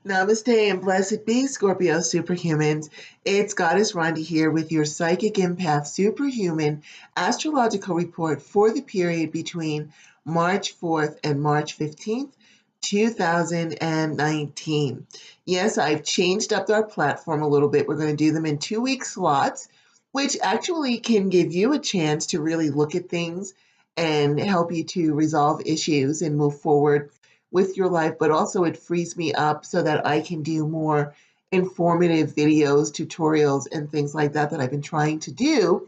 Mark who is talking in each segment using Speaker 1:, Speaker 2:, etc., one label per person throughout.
Speaker 1: Namaste and blessed be Scorpio superhumans. It's Goddess Rhonda here with your psychic empath superhuman astrological report for the period between March 4th and March 15th, 2019. Yes, I've changed up our platform a little bit. We're going to do them in 2-week slots, which actually can give you a chance to really look at things and help you to resolve issues and move forward with your life, but also it frees me up so that I can do more informative videos, tutorials, and things like that that I've been trying to do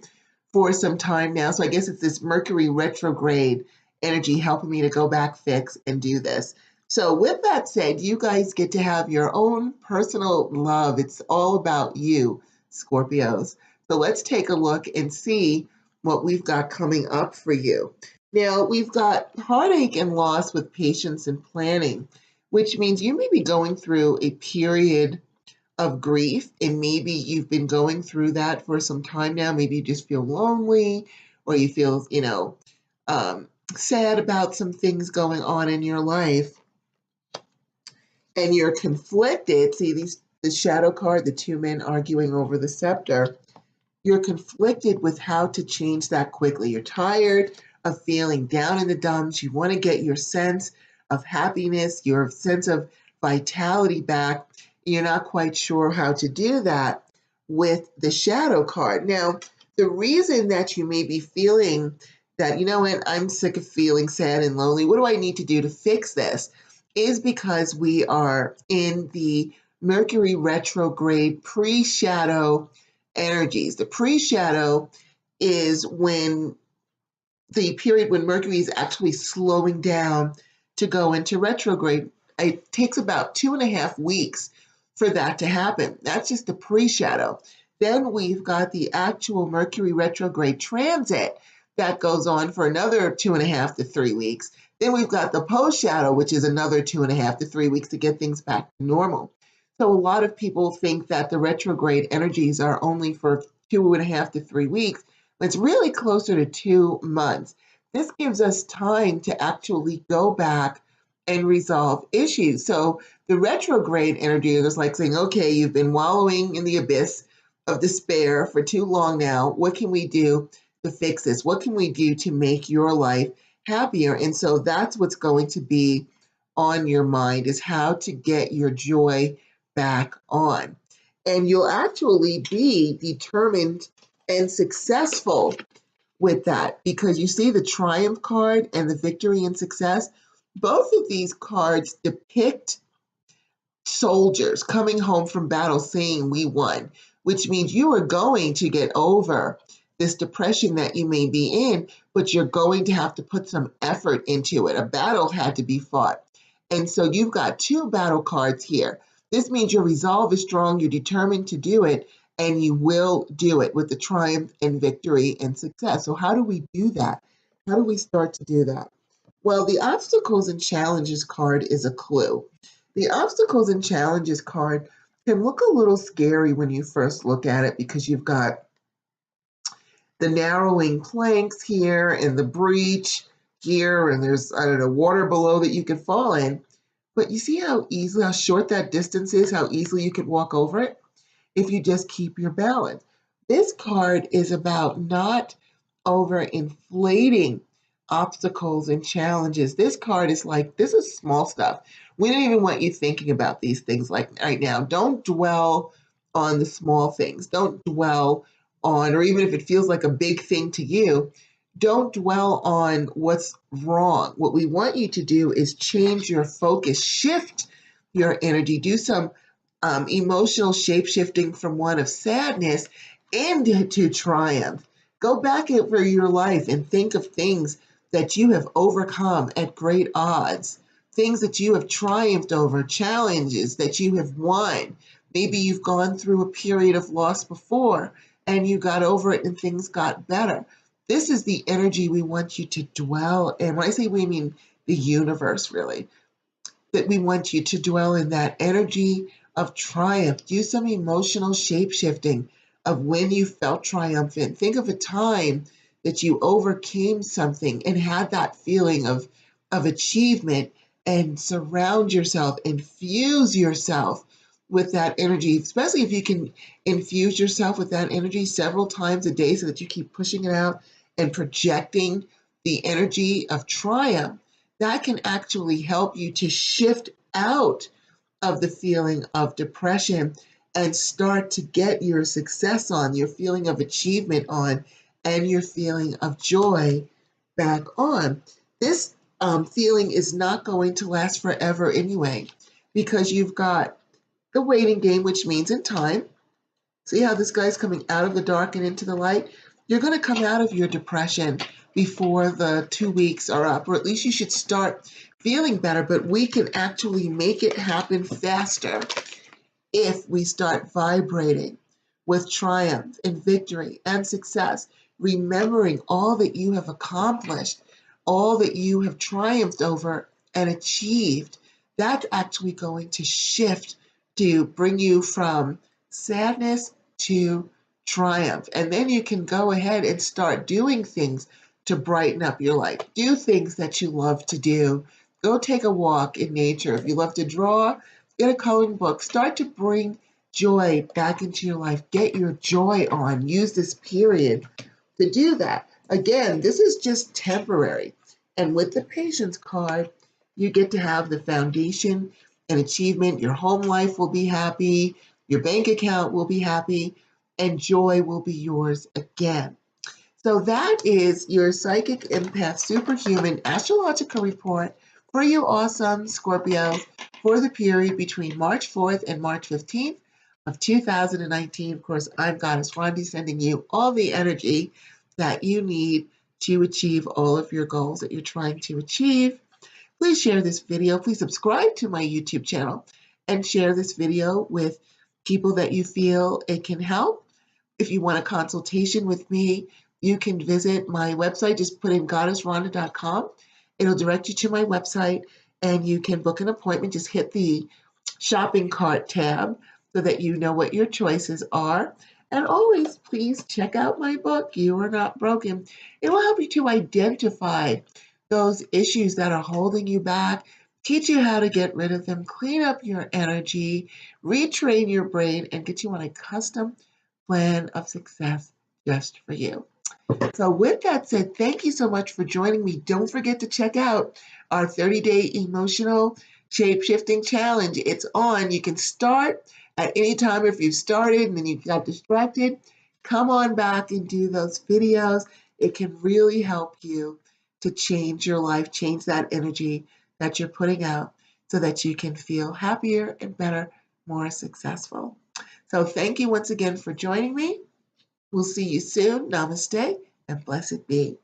Speaker 1: for some time now. So I guess it's this Mercury retrograde energy helping me to go back, fix, and do this. So with that said, you guys get to have your own personal love. It's all about you, Scorpios. So let's take a look and see what we've got coming up for you. Now, we've got heartache and loss with patience and planning, which means you may be going through a period of grief, and maybe you've been going through that for some time now. Maybe you just feel lonely, or you feel, sad about some things going on in your life, and you're conflicted. See, the shadow card, the two men arguing over the scepter. You're conflicted with how to change that quickly. You're tired of feeling down in the dumps. You want to get your sense of happiness, your sense of vitality back. You're not quite sure how to do that with the shadow card. Now, the reason that you may be feeling that, you know what, I'm sick of feeling sad and lonely, what do I need to do to fix this, is because we are in the Mercury retrograde pre-shadow energies. The pre-shadow is when the period when Mercury is actually slowing down to go into retrograde. It takes about 2.5 weeks for that to happen. That's just the pre-shadow. Then we've got the actual Mercury retrograde transit that goes on for another 2.5 to 3 weeks. Then we've got the post-shadow, which is another 2.5 to 3 weeks to get things back to normal. So a lot of people think that the retrograde energies are only for 2.5 to 3 weeks. It's really closer to 2 months. This gives us time to actually go back and resolve issues. So the retrograde energy is like saying, okay, you've been wallowing in the abyss of despair for too long now. What can we do to fix this? What can we do to make your life happier? And so that's what's going to be on your mind, is how to get your joy back on. And you'll actually be determined and successful with that, because you see the Triumph card and the Victory and Success. Both of these cards depict soldiers coming home from battle saying we won, which means you are going to get over this depression that you may be in, but you're going to have to put some effort into it. A battle had to be fought. And so you've got 2 battle cards here. This means your resolve is strong, you're determined to do it, and you will do it with the Triumph and Victory and Success. So how do we do that? How do we start to do that? Well, the Obstacles and Challenges card is a clue. The Obstacles and Challenges card can look a little scary when you first look at it, because you've got the narrowing planks here and the breach here, and there's, I don't know, water below that you can fall in. But you see how short that distance is, how easily you could walk over it if you just keep your balance. This card is about not overinflating obstacles and challenges. This card is like, this is small stuff. We don't even want you thinking about these things like right now. Don't dwell on the small things. Don't dwell on, or even if it feels like a big thing to you, don't dwell on what's wrong. What we want you to do is change your focus, shift your energy, do some emotional shape-shifting from one of sadness into triumph. Go back over your life and think of things that you have overcome at great odds, things that you have triumphed over, challenges that you have won. Maybe you've gone through a period of loss before and you got over it and things got better. This is the energy we want you to dwell in. When I say we, mean the universe, really. That we want you to dwell in that energy of triumph. Do some emotional shape-shifting of when you felt triumphant. Think of a time that you overcame something and had that feeling of achievement, and surround yourself, infuse yourself with that energy, especially if you can infuse yourself with that energy several times a day so that you keep pushing it out and projecting the energy of triumph. That can actually help you to shift out of the feeling of depression and start to get your success on, your feeling of achievement on, and your feeling of joy back on. This feeling is not going to last forever anyway, because you've got the waiting game, which means in time. See how this guy's coming out of the dark and into the light? You're going to come out of your depression before the 2 weeks are up, or at least you should start feeling better, but we can actually make it happen faster if we start vibrating with triumph and victory and success, remembering all that you have accomplished, all that you have triumphed over and achieved. That's actually going to shift to bring you from sadness to triumph. And then you can go ahead and start doing things to brighten up your life. Do things that you love to do. Go take a walk in nature. If you love to draw, get a coloring book. Start to bring joy back into your life. Get your joy on. Use this period to do that. Again, this is just temporary. And with the patience card, you get to have the foundation and achievement. Your home life will be happy. Your bank account will be happy. And joy will be yours again. So that is your Psychic Empath Superhuman Astrological Report for you awesome Scorpios for the period between March 4th and March 15th of 2019. Of course, I'm Goddess Rhonda, sending you all the energy that you need to achieve all of your goals that you're trying to achieve. Please share this video. Please subscribe to my YouTube channel and share this video with people that you feel it can help. If you want a consultation with me, you can visit my website. Just put in goddessrhonda.com. It'll direct you to my website, and you can book an appointment. Just hit the shopping cart tab so that you know what your choices are. And always, please check out my book, You Are Not Broken. It will help you to identify those issues that are holding you back, teach you how to get rid of them, clean up your energy, retrain your brain, and get you on a custom plan of success just for you. So with that said, thank you so much for joining me. Don't forget to check out our 30-day emotional shape-shifting challenge. It's on. You can start at any time. If you've started and then you got distracted, come on back and do those videos. It can really help you to change your life, change that energy that you're putting out so that you can feel happier and better, more successful. So thank you once again for joining me. We'll see you soon. Namaste and blessed be.